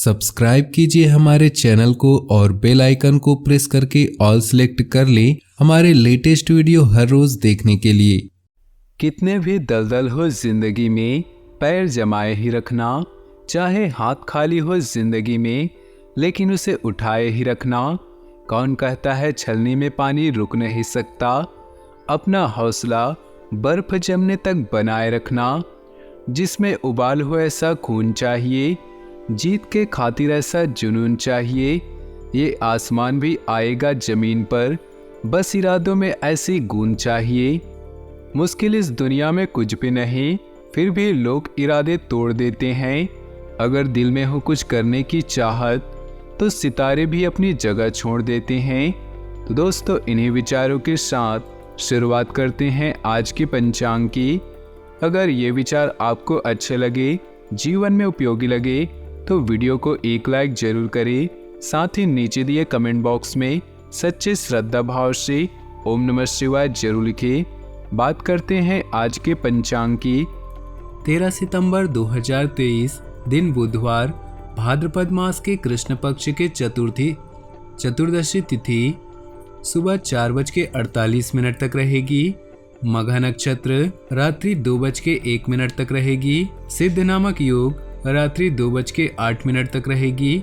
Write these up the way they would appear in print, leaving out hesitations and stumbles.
Subscribe कीजिए हमारे channel को और बेल आइकन को प्रेस करके ऑल सेलेक्ट कर लें हमारे लेटेस्ट वीडियो हर रोज देखने के लिए। कितने भी दलदल हो जिंदगी में, पैर जमाए ही रखना। चाहे हाथ खाली हो जिंदगी में, लेकिन उसे उठाए ही रखना। कौन कहता है छलनी में पानी रुक नहीं सकता। अपना हौसला बर्फ जमने तक बनाए रखना। जिसमें उबाल हो ऐसा खून चाहिए, जीत के खातिर ऐसा जुनून चाहिए। ये आसमान भी आएगा जमीन पर, बस इरादों में ऐसी गूंज चाहिए। मुश्किल इस दुनिया में कुछ भी नहीं, फिर भी लोग इरादे तोड़ देते हैं। अगर दिल में हो कुछ करने की चाहत, तो सितारे भी अपनी जगह छोड़ देते हैं। तो दोस्तों, इन्हीं विचारों के साथ शुरुआत करते हैं आज की पंचांग की। अगर ये विचार आपको अच्छे लगे, जीवन में उपयोगी लगे, तो वीडियो को एक लाइक जरूर करें। साथ ही नीचे दिए कमेंट बॉक्स में सच्चे श्रद्धा भाव से ओम नमः शिवाय जरूर लिखें। बात करते हैं आज के पंचांग की। 13 सितंबर 2023 दिन बुधवार, भाद्रपद मास के कृष्ण पक्ष के चतुर्दशी तिथि सुबह 4:48 तक रहेगी। मघा नक्षत्र रात्रि 2:01 तक रहेगी। सिद्ध नामक योग रात्रि 2:08 तक रहेगी।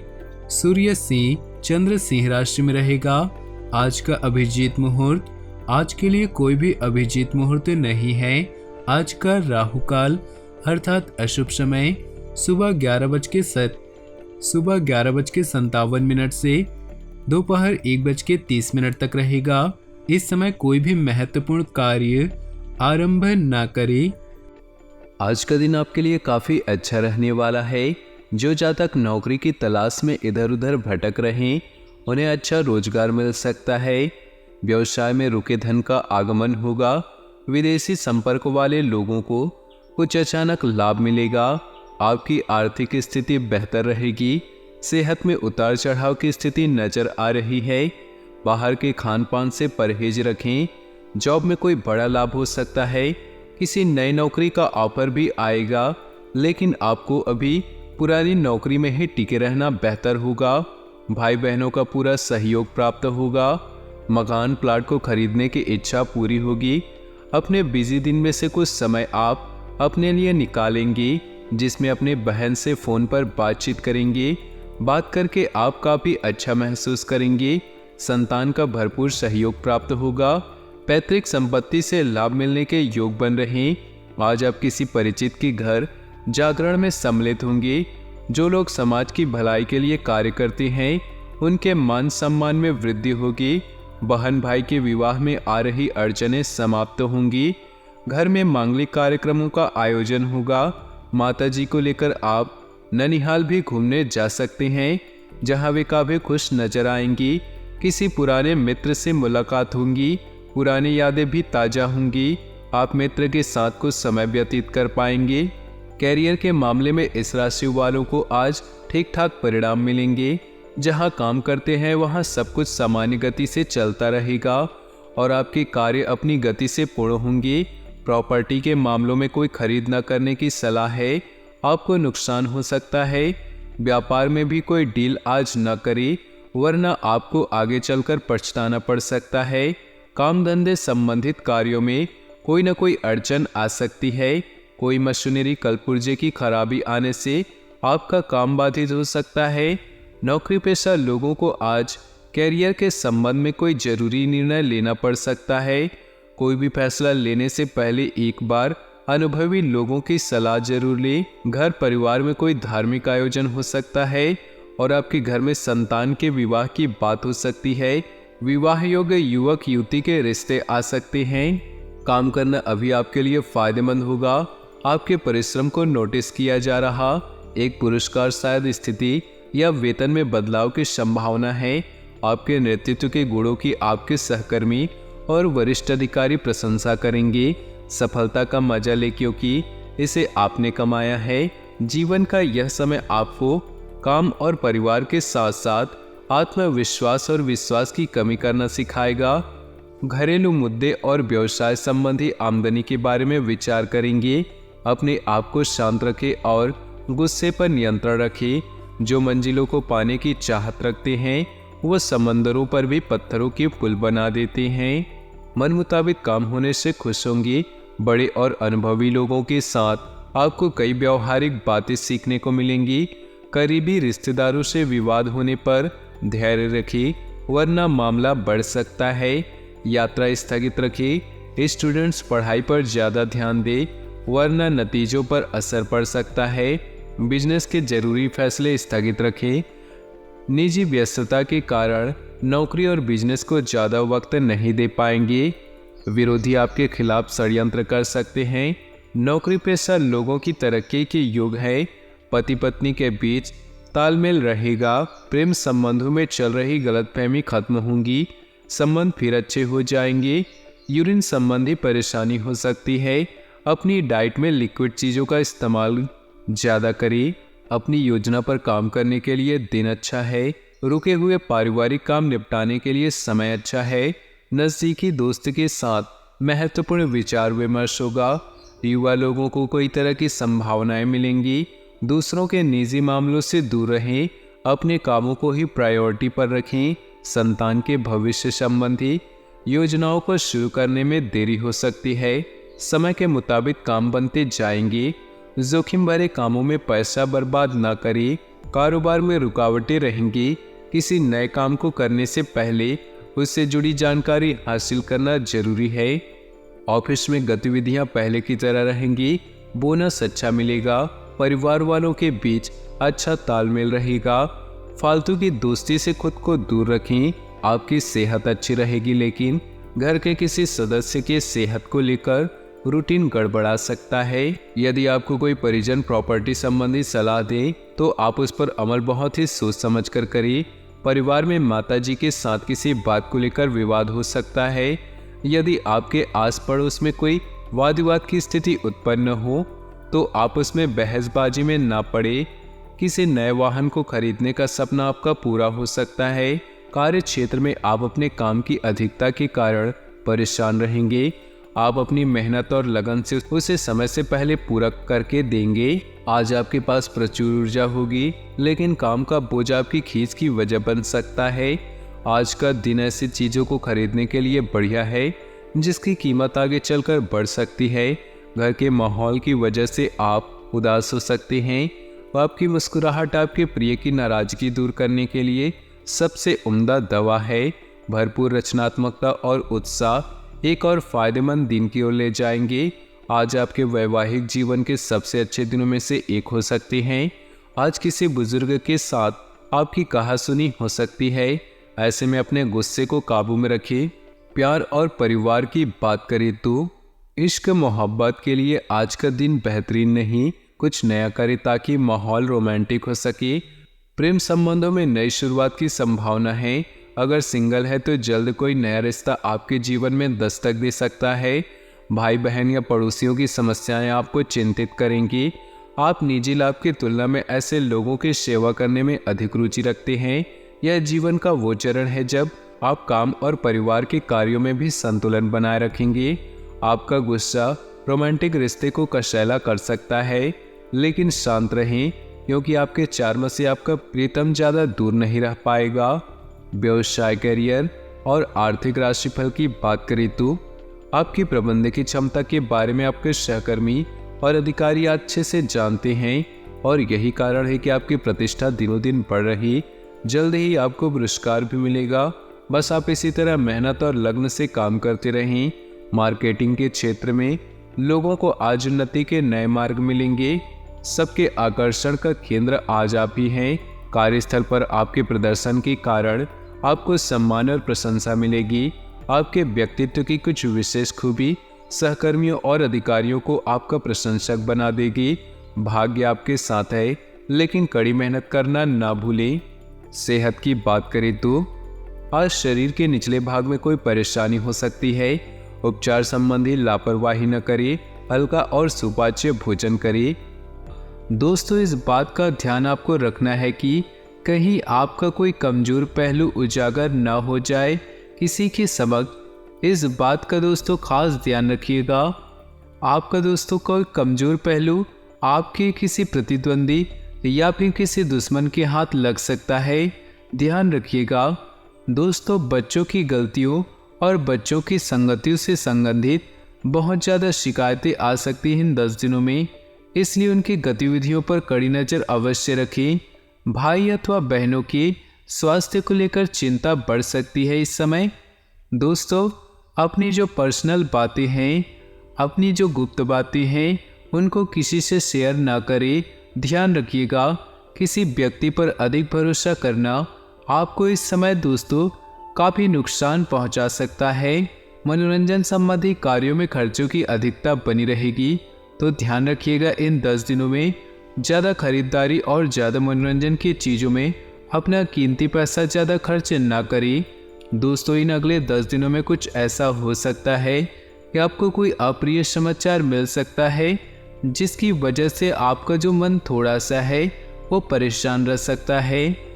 सूर्य सिंह, चंद्र सिंह राशि में रहेगा। आज का अभिजीत मुहूर्त, आज के लिए कोई भी अभिजीत मुहूर्त नहीं है। आज का राहु काल अर्थात अशुभ समय सुबह 11:57 से दोपहर 1:30 तक रहेगा। इस समय कोई भी महत्वपूर्ण कार्य आरंभ न करें। आज का दिन आपके लिए काफ़ी अच्छा रहने वाला है। जो जातक नौकरी की तलाश में इधर उधर भटक रहे, उन्हें अच्छा रोजगार मिल सकता है। व्यवसाय में रुके धन का आगमन होगा। विदेशी संपर्क वाले लोगों को कुछ अचानक लाभ मिलेगा। आपकी आर्थिक स्थिति बेहतर रहेगी। सेहत में उतार चढ़ाव की स्थिति नजर आ रही है। बाहर के खान पान से परहेज रखें। जॉब में कोई बड़ा लाभ हो सकता है। किसी नई नौकरी का ऑफर भी आएगा, लेकिन आपको अभी पुरानी नौकरी में ही टिके रहना बेहतर होगा। भाई बहनों का पूरा सहयोग प्राप्त होगा। मकान प्लाट को खरीदने की इच्छा पूरी होगी। अपने बिजी दिन में से कुछ समय आप अपने लिए निकालेंगे, जिसमें अपने बहन से फ़ोन पर बातचीत करेंगे। बात करके आप काफ़ी अच्छा महसूस करेंगे। संतान का भरपूर सहयोग प्राप्त होगा। पैतृक संपत्ति से लाभ मिलने के योग बन रहे। आज आप किसी परिचित के घर जागरण में सम्मिलित होंगे। जो लोग समाज की भलाई के लिए कार्य करते हैं, उनके मान सम्मान में वृद्धि होगी। बहन भाई के विवाह में आ रही अड़चनें समाप्त होंगी। घर में मांगलिक कार्यक्रमों का आयोजन होगा। माता जी को लेकर आप ननिहाल भी घूमने जा सकते हैं, जहां वे काफी खुश नजर आएंगी। किसी पुराने मित्र से मुलाकात होंगी। पुरानी यादें भी ताज़ा होंगी। आप मित्र के साथ कुछ समय व्यतीत कर पाएंगे। कैरियर के मामले में इस राशि वालों को आज ठीक ठाक परिणाम मिलेंगे। जहां काम करते हैं वहां सब कुछ सामान्य गति से चलता रहेगा और आपके कार्य अपनी गति से पूर्ण होंगे। प्रॉपर्टी के मामलों में कोई खरीद न करने की सलाह है। आपको नुकसान हो सकता है। व्यापार में भी कोई डील आज न करें, वरना आपको आगे चलकर पछताना पड़ सकता है। काम धंधे संबंधित कार्यों में कोई न कोई अड़चन आ सकती है। कोई मशीनरी कलपुर्जे की खराबी आने से आपका काम बाधित हो सकता है। नौकरी पेशा लोगों को आज कैरियर के संबंध में कोई जरूरी निर्णय लेना पड़ सकता है। कोई भी फैसला लेने से पहले एक बार अनुभवी लोगों की सलाह जरूर लें। घर परिवार में कोई धार्मिक आयोजन हो सकता है और आपके घर में संतान के विवाह की बात हो सकती है। विवाह योग्य युवक युवती के रिश्ते आ सकते हैं। काम करना अभी आपके लिए फायदेमंद होगा। आपके परिश्रम को नोटिस किया जा रहा। एक पुरस्कार शायद स्थिति या वेतन में बदलाव की संभावना है। आपके नेतृत्व के गुणों की आपके सहकर्मी और वरिष्ठ अधिकारी प्रशंसा करेंगे। सफलता का मजा ले, क्योंकि इसे आपने कमाया है। जीवन का यह समय आपको काम और परिवार के साथ साथ आत्मविश्वास और विश्वास की कमी करना सिखाएगा। घरेलू मुद्दे और व्यवसाय संबंधी आमदनी के बारे में विचार करेंगे। अपने आप को शांत रखें और गुस्से पर नियंत्रण रखें। जो मंजिलों को पाने की चाहत रखते हैं वो समंदरों पर भी पत्थरों के पुल बना देते हैं। मन मुताबिक काम होने से खुश होंगे। बड़े और अनुभवी लोगों के साथ आपको कई व्यवहारिक बातें सीखने को मिलेंगी। करीबी रिश्तेदारों से विवाद होने पर धैर्य रखिए, वरना मामला बढ़ सकता है। यात्रा स्थगित रखिए। स्टूडेंट्स पढ़ाई पर ज़्यादा ध्यान दें, वरना नतीजों पर असर पड़ सकता है। बिजनेस के जरूरी फैसले स्थगित रखें। निजी व्यस्तता के कारण नौकरी और बिजनेस को ज़्यादा वक्त नहीं दे पाएंगे। विरोधी आपके खिलाफ षड्यंत्र कर सकते हैं। नौकरी पेशा लोगों की तरक्की के योग है। पति पत्नी के बीच तालमेल रहेगा। प्रेम संबंधों में चल रही गलतफहमी खत्म होंगी। संबंध फिर अच्छे हो जाएंगे। यूरिन संबंधी परेशानी हो सकती है। अपनी डाइट में लिक्विड चीज़ों का इस्तेमाल ज़्यादा करें। अपनी योजना पर काम करने के लिए दिन अच्छा है। रुके हुए पारिवारिक काम निपटाने के लिए समय अच्छा है। नज़दीकी दोस्त के साथ महत्वपूर्ण विचार विमर्श होगा। युवा लोगों को कई तरह की संभावनाएं मिलेंगी। दूसरों के निजी मामलों से दूर रहें। अपने कामों को ही प्रायोरिटी पर रखें। संतान के भविष्य संबंधी योजनाओं को शुरू करने में देरी हो सकती है। समय के मुताबिक काम बनते जाएंगे। जोखिम भरे कामों में पैसा बर्बाद न करें। कारोबार में रुकावटें रहेंगी। किसी नए काम को करने से पहले उससे जुड़ी जानकारी हासिल करना जरूरी है। ऑफिस में गतिविधियां पहले की तरह रहेंगी। बोनस अच्छा मिलेगा। परिवार वालों के बीच अच्छा तालमेल रहेगा। फालतू की दोस्ती से खुद को दूर रखें। आपकी सेहत अच्छी रहेगी, लेकिन घर के किसी सदस्य के सेहत को लेकर रूटीन गड़बड़ा सकता है। यदि आपको कोई परिजन प्रॉपर्टी संबंधी सलाह दे तो आप उस पर अमल बहुत ही सोच समझ कर करें। परिवार में माताजी के साथ किसी बात को लेकर विवाद हो सकता है। यदि आपके आस पड़ोस में कोई वाद विवाद की स्थिति उत्पन्न हो तो आप उसमें बहसबाजी में ना पड़े। किसी नए वाहन को खरीदने का सपना आपका पूरा हो सकता है। कार्य क्षेत्र में आप अपने काम की अधिकता के कारण परेशान रहेंगे। आप अपनी मेहनत और लगन से उसे समय से पहले पूरा करके देंगे। आज आपके पास प्रचुर ऊर्जा होगी, लेकिन काम का बोझ आपकी खींच की वजह बन सकता है। आज का दिन ऐसी चीज़ों को खरीदने के लिए बढ़िया है जिसकी कीमत आगे चलकर बढ़ सकती है। घर के माहौल की वजह से आप उदास हो सकते हैं। आपकी मुस्कुराहट आपके प्रिय की नाराजगी दूर करने के लिए सबसे उम्दा दवा है। भरपूर रचनात्मकता और उत्साह एक और फायदेमंद दिन की ओर ले जाएंगे। आज आपके वैवाहिक जीवन के सबसे अच्छे दिनों में से एक हो सकते हैं। आज किसी बुजुर्ग के साथ आपकी कहासुनी हो सकती है। ऐसे में अपने गुस्से को काबू में रखें। प्यार और परिवार की बात करें तो इश्क मोहब्बत के लिए आज का दिन बेहतरीन नहीं। कुछ नया करें ताकि माहौल रोमांटिक हो सके। प्रेम संबंधों में नई शुरुआत की संभावना है। अगर सिंगल है तो जल्द कोई नया रिश्ता आपके जीवन में दस्तक दे सकता है। भाई बहन या पड़ोसियों की समस्याएं आपको चिंतित करेंगी। आप निजी लाभ की तुलना में ऐसे लोगों की सेवा करने में अधिक रुचि रखते हैं। यह जीवन का वो चरण है जब आप काम और परिवार के कार्यों में भी संतुलन बनाए रखेंगे। आपका गुस्सा रोमांटिक रिश्ते को कशैला कर सकता है, लेकिन शांत रहें क्योंकि आपके चार्म से आपका प्रीतम ज़्यादा दूर नहीं रह पाएगा। व्यवसाय, करियर और आर्थिक राशिफल की बात करें तो आपकी प्रबंधन की क्षमता के बारे में आपके सहकर्मी और अधिकारी अच्छे से जानते हैं और यही कारण है कि आपकी प्रतिष्ठा दिनों दिन बढ़ रही। जल्द ही आपको पुरस्कार भी मिलेगा। बस आप इसी तरह मेहनत और लगन से काम करते रहें। मार्केटिंग के क्षेत्र में लोगों को आज उन्नति के नए मार्ग मिलेंगे। सबके आकर्षण का केंद्र आज आप ही हैं। कार्यस्थल पर आपके प्रदर्शन के कारण आपको सम्मान और प्रशंसा मिलेगी। आपके व्यक्तित्व की कुछ विशेष खूबी सहकर्मियों और अधिकारियों को आपका प्रशंसक बना देगी। भाग्य आपके साथ है, लेकिन कड़ी मेहनत करना ना भूलें। सेहत की बात करें तो आज शरीर के निचले भाग में कोई परेशानी हो सकती है। उपचार संबंधी लापरवाही न करें। हल्का और सुपाच्य भोजन करें। दोस्तों, इस बात का ध्यान आपको रखना है कि कहीं आपका कोई कमजोर पहलू उजागर न हो जाए किसी के समक्ष। इस बात का दोस्तों खास ध्यान रखिएगा। आपका दोस्तों कोई कमजोर पहलू आपके किसी प्रतिद्वंदी या फिर किसी दुश्मन के हाथ लग सकता है। ध्यान रखिएगा दोस्तों, बच्चों की गलतियों और बच्चों की संगतियों से संबंधित बहुत ज़्यादा शिकायतें आ सकती हैं इन 10 दिनों में, इसलिए उनकी गतिविधियों पर कड़ी नज़र अवश्य रखें। भाई अथवा बहनों के स्वास्थ्य को लेकर चिंता बढ़ सकती है इस समय। दोस्तों, अपनी जो पर्सनल बातें हैं, अपनी जो गुप्त बातें हैं, उनको किसी से शेयर ना करें। ध्यान रखिएगा, किसी व्यक्ति पर अधिक भरोसा करना आपको इस समय दोस्तों काफ़ी नुकसान पहुंचा सकता है। मनोरंजन संबंधी कार्यों में खर्चों की अधिकता बनी रहेगी, तो ध्यान रखिएगा इन 10 दिनों में ज़्यादा खरीदारी और ज़्यादा मनोरंजन की चीज़ों में अपना कीमती पैसा ज़्यादा खर्च ना करें। दोस्तों, इन अगले 10 दिनों में कुछ ऐसा हो सकता है कि आपको कोई अप्रिय समाचार मिल सकता है, जिसकी वजह से आपका जो मन थोड़ा सा है वो परेशान रह सकता है।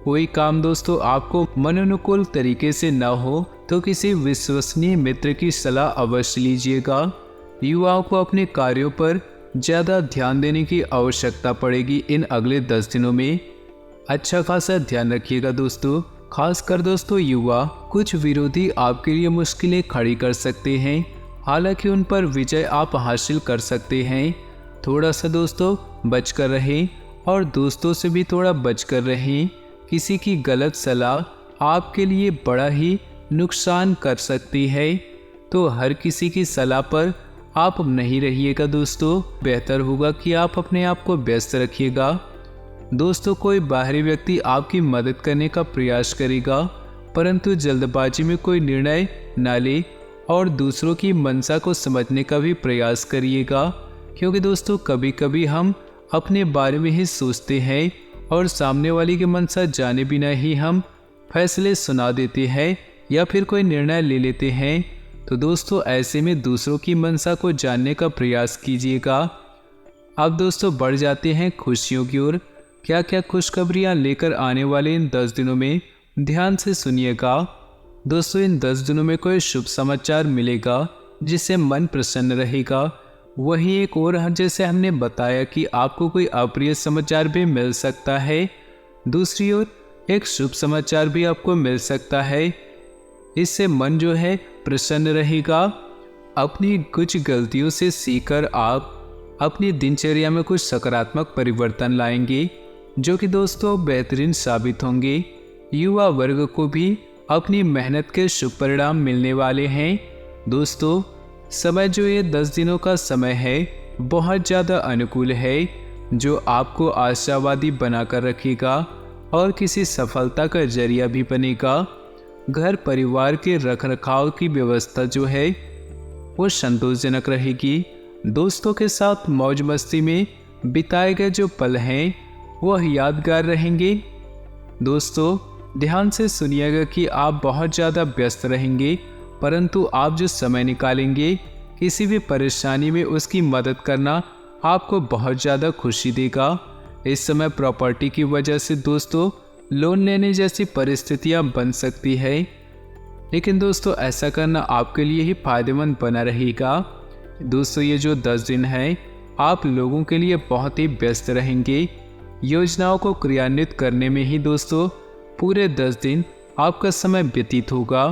कोई काम दोस्तों आपको मनोनुकूल तरीके से ना हो तो किसी विश्वसनीय मित्र की सलाह अवश्य लीजिएगा। युवाओं को अपने कार्यों पर ज़्यादा ध्यान देने की आवश्यकता पड़ेगी इन अगले 10 दिनों में। अच्छा खासा ध्यान रखिएगा दोस्तों, खासकर दोस्तों युवा। कुछ विरोधी आपके लिए मुश्किलें खड़ी कर सकते हैं, हालांकि उन पर विजय आप हासिल कर सकते हैं। थोड़ा सा दोस्तों बचकर रहें और दोस्तों से भी थोड़ा बचकर रहें। किसी की गलत सलाह आपके लिए बड़ा ही नुकसान कर सकती है, तो हर किसी की सलाह पर आप नहीं रहिएगा दोस्तों। बेहतर होगा कि आप अपने आप को व्यस्त रखिएगा। दोस्तों, कोई बाहरी व्यक्ति आपकी मदद करने का प्रयास करेगा, परंतु जल्दबाजी में कोई निर्णय न ले और दूसरों की मंशा को समझने का भी प्रयास करिएगा, क्योंकि दोस्तों कभी कभी हम अपने बारे में ही सोचते हैं और सामने वाले की मंशा जाने बिना ही हम फैसले सुना देते हैं या फिर कोई निर्णय ले लेते हैं। तो दोस्तों ऐसे में दूसरों की मंशा को जानने का प्रयास कीजिएगा। अब दोस्तों बढ़ जाते हैं खुशियों की ओर। क्या क्या खुशखबरियाँ लेकर आने वाले इन 10 दिनों में, ध्यान से सुनिएगा। दोस्तों, इन 10 दिनों में कोई शुभ समाचार मिलेगा जिससे मन प्रसन्न रहेगा। वहीं एक और जैसे हमने बताया कि आपको कोई अप्रिय समाचार भी मिल सकता है, दूसरी ओर एक शुभ समाचार भी आपको मिल सकता है। इससे मन जो है प्रसन्न रहेगा। अपनी कुछ गलतियों से सीखकर आप अपनी दिनचर्या में कुछ सकारात्मक परिवर्तन लाएंगे, जो कि दोस्तों बेहतरीन साबित होंगे। युवा वर्ग को भी अपनी मेहनत के शुभ परिणाम मिलने वाले हैं। दोस्तों, समय जो ये 10 दिनों का समय है बहुत ज़्यादा अनुकूल है, जो आपको आशावादी बनाकर रखेगा और किसी सफलता का जरिया भी बनेगा। घर परिवार के रखरखाव की व्यवस्था जो है वो संतोषजनक रहेगी। दोस्तों के साथ मौज मस्ती में बिताए गए जो पल हैं वह यादगार रहेंगे। दोस्तों, ध्यान से सुनिएगा कि आप बहुत ज़्यादा व्यस्त रहेंगे, परंतु आप जो समय निकालेंगे किसी भी परेशानी में उसकी मदद करना आपको बहुत ज़्यादा खुशी देगा। इस समय प्रॉपर्टी की वजह से दोस्तों लोन लेने जैसी परिस्थितियां बन सकती है, लेकिन दोस्तों ऐसा करना आपके लिए ही फायदेमंद बना रहेगा। दोस्तों, ये जो 10 दिन हैं आप लोगों के लिए बहुत ही व्यस्त रहेंगे। योजनाओं को क्रियान्वित करने में ही दोस्तों पूरे 10 दिन आपका समय व्यतीत होगा।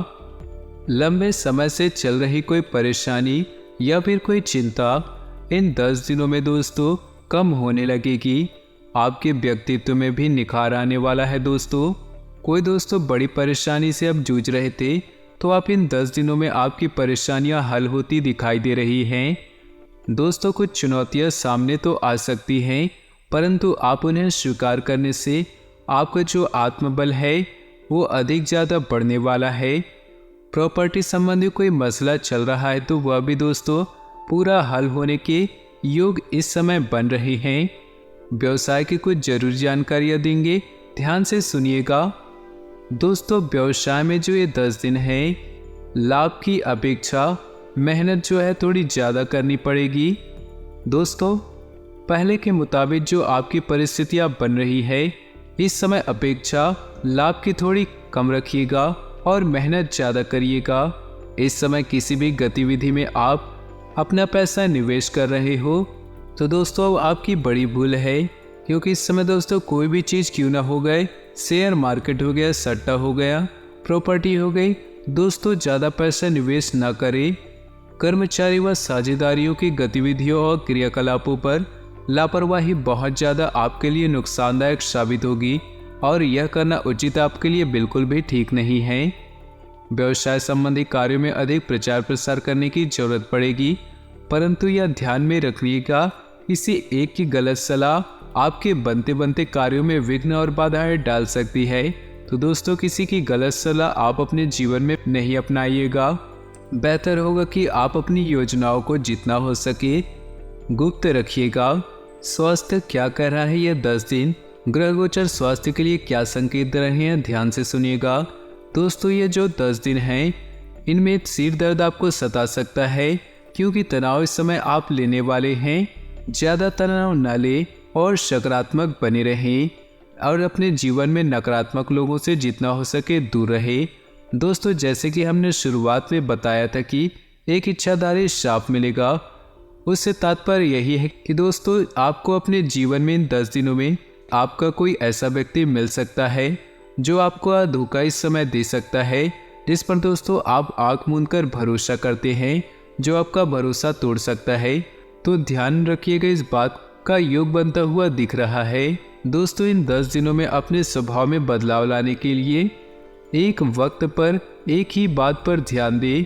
लंबे समय से चल रही कोई परेशानी या फिर कोई चिंता इन 10 दिनों में दोस्तों कम होने लगेगी। आपके व्यक्तित्व में भी निखार आने वाला है। दोस्तों, कोई दोस्तों बड़ी परेशानी से अब जूझ रहे थे, तो आप इन 10 दिनों में आपकी परेशानियां हल होती दिखाई दे रही हैं। दोस्तों, कुछ चुनौतियां सामने तो आ सकती हैं, परंतु आप उन्हें स्वीकार करने से आपका जो आत्मबल है वो अधिक ज़्यादा बढ़ने वाला है। प्रॉपर्टी संबंधी कोई मसला चल रहा है तो वह भी दोस्तों पूरा हल होने के योग इस समय बन रहे हैं। व्यवसाय की कुछ जरूरी जानकारियाँ देंगे, ध्यान से सुनिएगा। दोस्तों, व्यवसाय में जो ये 10 दिन हैं लाभ की अपेक्षा मेहनत जो है थोड़ी ज़्यादा करनी पड़ेगी। दोस्तों, पहले के मुताबिक जो आपकी परिस्थितियाँ बन रही है इस समय अपेक्षा लाभ की थोड़ी कम रखिएगा और मेहनत ज़्यादा करिएगा। इस समय किसी भी गतिविधि में आप अपना पैसा निवेश कर रहे हो तो दोस्तों आपकी बड़ी भूल है। क्योंकि इस समय दोस्तों कोई भी चीज़ क्यों ना हो गए, शेयर मार्केट हो गया, सट्टा हो गया, प्रॉपर्टी हो गई, दोस्तों ज़्यादा पैसा निवेश ना करें। कर्मचारी व साझेदारियों की गतिविधियों और क्रियाकलापों पर लापरवाही बहुत ज़्यादा आपके लिए नुकसानदायक साबित होगी और यह करना उचित आपके लिए बिल्कुल भी ठीक नहीं है। व्यवसाय संबंधी कार्यों में अधिक प्रचार प्रसार करने की जरूरत पड़ेगी, परंतु यह ध्यान में रखिएगा किसी एक की गलत सलाह आपके बनते बनते कार्यों में विघ्न और बाधाएं डाल सकती है। तो दोस्तों किसी की गलत सलाह आप अपने जीवन में नहीं अपनाइएगा। बेहतर होगा कि आप अपनी योजनाओं को जितना हो सके गुप्त रखिएगा। स्वास्थ्य क्या कह रहा है यह 10 दिन, ग्रह गोचर स्वास्थ्य के लिए क्या संकेत दे रहे हैं, ध्यान से सुनिएगा। दोस्तों ये जो 10 दिन हैं इनमें सिर दर्द आपको सता सकता है, क्योंकि तनाव इस समय आप लेने वाले हैं। ज़्यादा तनाव न लें और सकारात्मक बने रहें और अपने जीवन में नकारात्मक लोगों से जितना हो सके दूर रहे। दोस्तों जैसे कि हमने शुरुआत में बताया था कि एक इच्छाधारी श्राप मिलेगा, उससे तात्पर्य यही है कि दोस्तों आपको अपने जीवन में इन 10 दिनों में आपका कोई ऐसा व्यक्ति मिल सकता है जो आपको धोखा इस समय दे सकता है, जिस पर दोस्तों आप आंख मूंदकर भरोसा करते हैं, जो आपका भरोसा तोड़ सकता है। तो ध्यान रखिएगा, इस बात का योग बनता हुआ दिख रहा है। दोस्तों इन 10 दिनों में अपने स्वभाव में बदलाव लाने के लिए एक वक्त पर एक ही बात पर ध्यान दें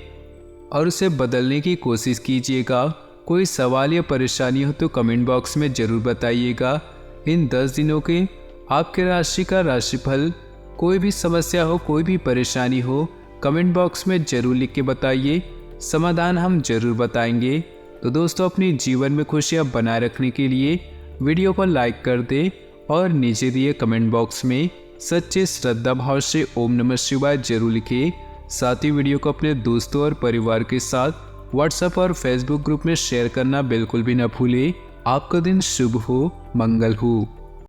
और उसे बदलने की कोशिश कीजिएगा। कोई सवाल या परेशानी हो तो कमेंट बॉक्स में ज़रूर बताइएगा। इन 10 दिनों के आपके राशि का राशिफल, कोई भी समस्या हो, कोई भी परेशानी हो, कमेंट बॉक्स में ज़रूर लिख के बताइए, समाधान हम ज़रूर बताएंगे। तो दोस्तों अपनी जीवन में खुशियाँ बनाए रखने के लिए वीडियो को लाइक कर दें और नीचे दिए कमेंट बॉक्स में सच्चे श्रद्धा भाव से ओम नमः शिवाय जरूर लिखें। साथ ही वीडियो को अपने दोस्तों और परिवार के साथ व्हाट्सएप और फेसबुक ग्रुप में शेयर करना बिल्कुल भी न भूलें। आपका दिन शुभ हो, मंगल हो।